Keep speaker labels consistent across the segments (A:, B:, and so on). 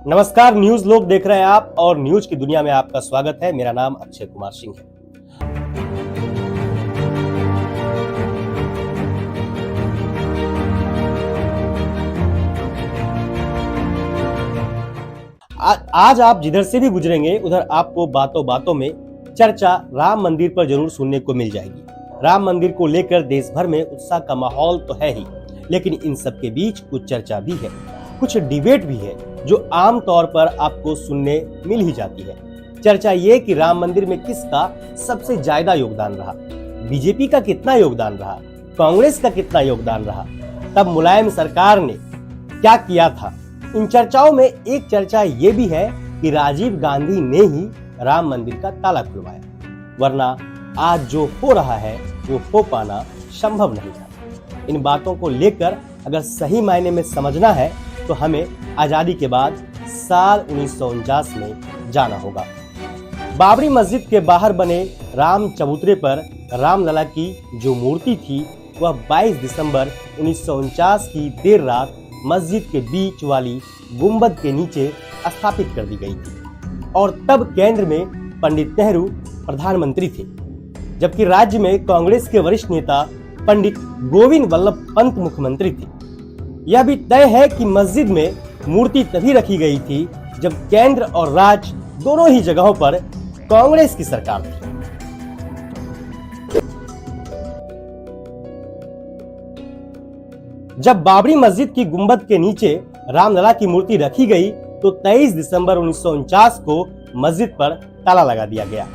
A: नमस्कार, न्यूज लोग देख रहे हैं आप और न्यूज की दुनिया में आपका स्वागत है। मेरा नाम अक्षय कुमार सिंह है। आज आप जिधर से भी गुजरेंगे उधर आपको बातों बातों में चर्चा राम मंदिर पर जरूर सुनने को मिल जाएगी। राम मंदिर को लेकर देश भर में उत्साह का माहौल तो है ही, लेकिन इन सब के बीच कुछ चर्चा भी है, कुछ डिबेट भी है जो आम तौर पर आपको सुनने मिल ही जाती है। चर्चा ये कि राम मंदिर में किसका सबसे ज्यादा योगदान रहा, बीजेपी का कितना योगदान रहा, कांग्रेस का कितना योगदान रहा, तब मुलायम सरकार ने क्या किया था। इन चर्चाओं में एक चर्चा ये भी है कि राजीव गांधी ने ही राम मंदिर का ताला खुलवाया, वरना आज जो हो रहा है वो हो पाना संभव नहीं था। इन बातों को लेकर अगर सही मायने में समझना है तो हमें आजादी के बाद साल 1949 में जाना होगा। बाबरी मस्जिद के बाहर बने राम चबूतरे पर रामलला की जो मूर्ति थी वह 22 दिसंबर 1949 की देर रात मस्जिद के बीच वाली गुंबद के नीचे स्थापित कर दी गई थी और तब केंद्र में पंडित नेहरू प्रधानमंत्री थे, जबकि राज्य में कांग्रेस के वरिष्ठ नेता पंडित गोविंद वल्लभ पंत मुख्यमंत्री थे। यह भी तय है कि मस्जिद में मूर्ति तभी रखी गई थी जब केंद्र और राज्य दोनों ही जगहों पर कांग्रेस की सरकार थी। जब बाबरी मस्जिद की गुंबद के नीचे रामलला की मूर्ति रखी गई तो 23 दिसंबर 1949 को मस्जिद पर ताला लगा दिया गया।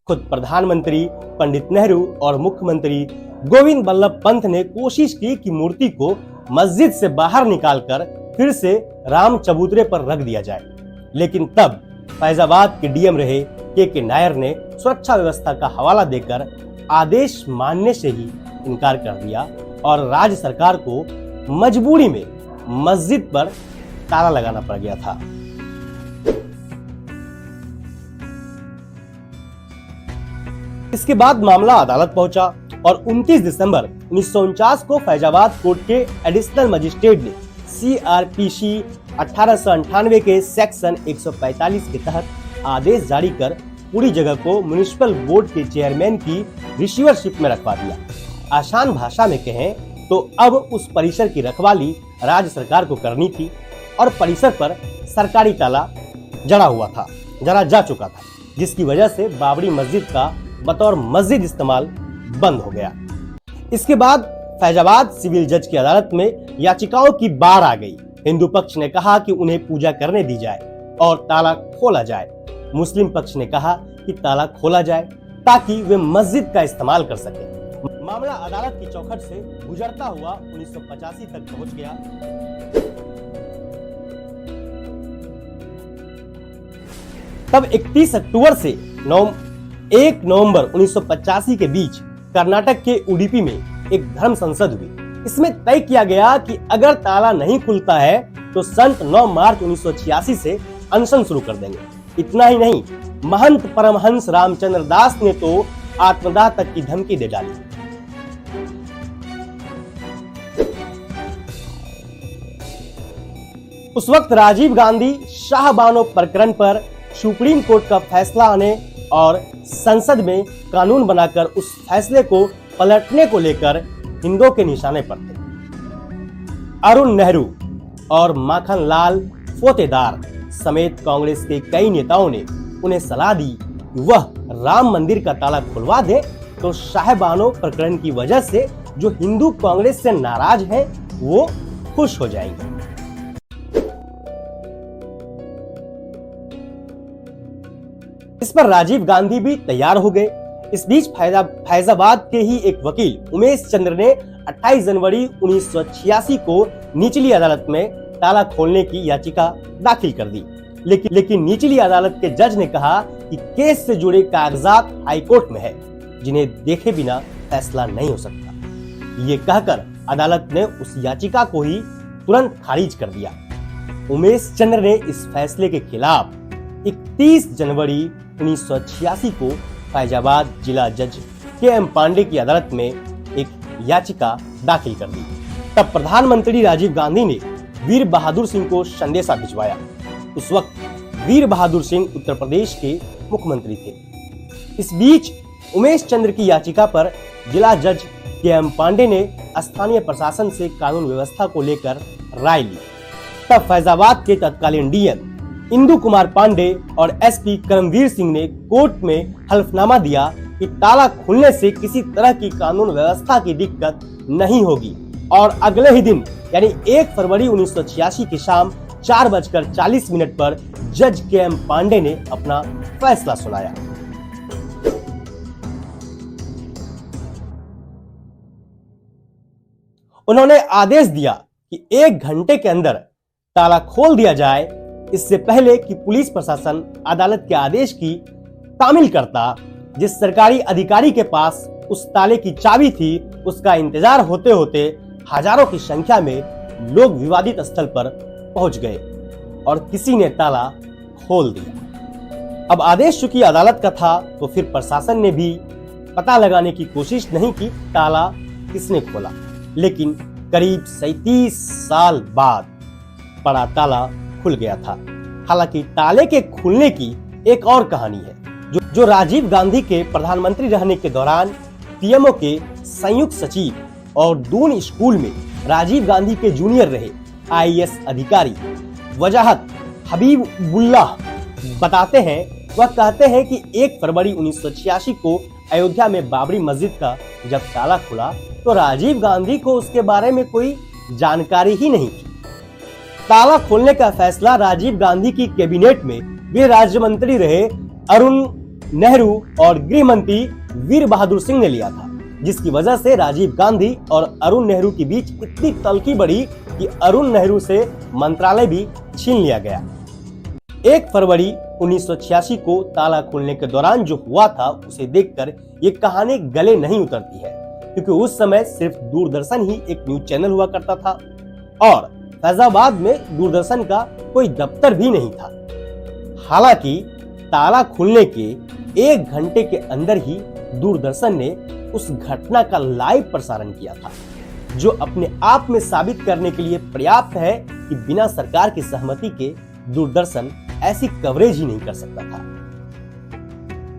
A: खुद प्रधानमंत्री पंडित नेहरू और मुख्यमंत्री गोविंद वल्लभ पंत ने कोशिश की कि मूर्ति को मस्जिद से बाहर निकालकर फिर से राम चबूतरे पर रख दिया जाए, लेकिन तब फैजाबाद के डीएम रहे के नायर ने सुरक्षा व्यवस्था का हवाला देकर आदेश मानने से ही इनकार कर दिया और राज्य सरकार को मजबूरी में मस्जिद पर ताला लगाना पड़ गया था। इसके बाद मामला अदालत पहुंचा और 29 दिसंबर 1949 को फैजाबाद कोर्ट के एडिशनल मजिस्ट्रेट ने सीआरपीसी 1898 के सेक्शन 145 के तहत आदेश जारी कर पूरी जगह को म्युनिसिपल बोर्ड के चेयरमैन की रिसीवरशिप में रखवा दिया। आसान भाषा में कहें तो अब उस परिसर की रखवाली राज्य सरकार को करनी थी और परिसर पर सरकारी ताला जड़ा जा चुका था, जिसकी वजह से बाबरी मस्जिद का बतौर मस्जिद इस्तेमाल बंद हो गया। इसके बाद फैजाबाद सिविल जज की अदालत में याचिकाओं की बार आ गई। हिंदू पक्ष ने कहा कि उन्हें पूजा करने दी जाए और ताला खोला जाए। मुस्लिम पक्ष ने कहा कि ताला खोला जाए ताकि वे मस्जिद का इस्तेमाल कर सके। मामला अदालत की चौखट से गुजरता हुआ 1985 तक पहुंच गया। तब 31 अक्टूबर से 1 नवंबर 1985 के बीच कर्नाटक के उडुपी में एक धर्म संसद हुई। इसमें तय किया गया कि अगर ताला नहीं खुलता है तो संत 9 मार्च 1986 से अनशन शुरू कर देंगे। इतना ही नहीं, महंत परमहंस रामचंद्र दास ने तो आत्मदाह तक की धमकी दे डाली। उस वक्त राजीव गांधी शाहबानो प्रकरण पर सुप्रीम कोर्ट का फैसला आने और संसद में कानून बनाकर उस फैसले को पलटने को लेकर हिंदुओं के निशाने पर थे। अरुण नेहरू और माखन लाल फोतेदार समेत कांग्रेस के कई नेताओं ने उन्हें सलाह दी कि वह राम मंदिर का ताला खुलवा दे तो शाहबानो प्रकरण की वजह से जो हिंदू कांग्रेस से नाराज हैं वो खुश हो जाएंगे। इस पर राजीव गांधी भी तैयार हो गए। इस बीच फैजाबाद के ही एक वकील उमेश चंद्र ने 28 जनवरी 1986 को निचली अदालत में ताला खोलने की याचिका दाखिल कर दी, लेकिन निचली अदालत के जज ने कहा कि केस से जुड़े कागजात हाईकोर्ट में है, जिन्हें देखे बिना फैसला नहीं हो सकता। ये कहकर अदालत ने उस याचिका को ही तुरंत खारिज कर दिया। उमेश चंद्र ने इस फैसले के खिलाफ 31 जनवरी 1986 को फैजाबाद जिला जज के.एम. पांडे की अदालत में एक याचिका दाखिल कर दी। तब प्रधानमंत्री राजीव गांधी ने वीर बहादुर सिंह को संदेशा भिजवाया। उस वक्त वीर बहादुर सिंह उत्तर प्रदेश के मुख्यमंत्री थे। इस बीच उमेश चंद्र की याचिका पर जिला जज के.एम. पांडे ने स्थानीय प्रशासन से कानून व्यवस्था को लेकर राय ली। तब फैजाबाद के तत्कालीन डीएम इंदु कुमार पांडे और एसपी करमवीर सिंह ने कोर्ट में हल्फनामा दिया कि ताला खुलने से किसी तरह की कानून व्यवस्था की दिक्कत नहीं होगी, और अगले ही दिन यानी 1 फरवरी 1986 की शाम 4:40 पर जज के.एम. पांडे ने अपना फैसला सुनाया। उन्होंने आदेश दिया कि 1 घंटे के अंदर ताला खोल दिया जाए, इससे पहले कि पुलिस प्रशासन अदालत के आदेश की तामील करता। जिस सरकारी अधिकारी के पास उस ताले की चाबी थी, उसका इंतजार होते होते हजारों की संख्या में लोग विवादित स्थल पर पहुंच गए और किसी ने ताला खोल दिया। अब आदेश चूंकि अदालत का था, तो फिर प्रशासन ने भी पता लगाने की कोशिश नहीं की ताला किसने खोला, लेकिन करीब 37 साल बाद पड़ा ताला खुल गया था। हालांकि ताले के खुलने की एक और कहानी है, जो राजीव गांधी के प्रधानमंत्री रहने के दौरान पीएमओ के संयुक्त सचिव और दून स्कूल में राजीव गांधी के जूनियर रहे आईएएस अधिकारी वजाहत हबीबुल्लाह बताते हैं। वह कहते हैं कि 1 फरवरी 1986 को अयोध्या में बाबरी मस्जिद का जब ताला खुला, तो राजीव गांधी को उसके बारे में कोई जानकारी ही नहीं थी। ताला खोलने का फैसला राजीव गांधी की कैबिनेट में वे राज्य मंत्री रहे अरुण नेहरू और गृह मंत्री वीर बहादुर सिंह ने लिया था, जिसकी वजह से राजीव गांधी और अरुण नेहरू के बीच इतनी तल्खी बढ़ी कि अरुण नेहरू से मंत्रालय भी छीन लिया गया। 1 फरवरी 1986 को ताला खोलने के दौरान जो हुआ था, उसे देखकर ये कहानी गले नहीं उतरती है, क्योंकि उस समय सिर्फ दूरदर्शन ही एक न्यूज चैनल हुआ करता था और फैजाबाद में दूरदर्शन का कोई दफ्तर भी नहीं था। हालांकि ताला खुलने के 1 घंटे के अंदर ही दूरदर्शन ने उस घटना का लाइव प्रसारण किया था, जो अपने आप में साबित करने के लिए पर्याप्त है कि बिना सरकार की सहमति के दूरदर्शन ऐसी कवरेज ही नहीं कर सकता था।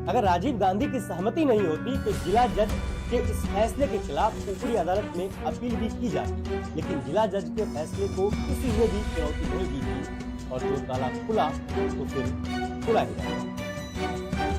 A: अगर राजीव गांधी की सहमति नहीं होती तो जिला जज के इस फैसले के खिलाफ ऊपरी अदालत में अपील भी की जाती, लेकिन जिला जज के फैसले को किसी ने भी चुनौती नहीं दी थी और जो ताला खुला तो फिर खुला ही रहा।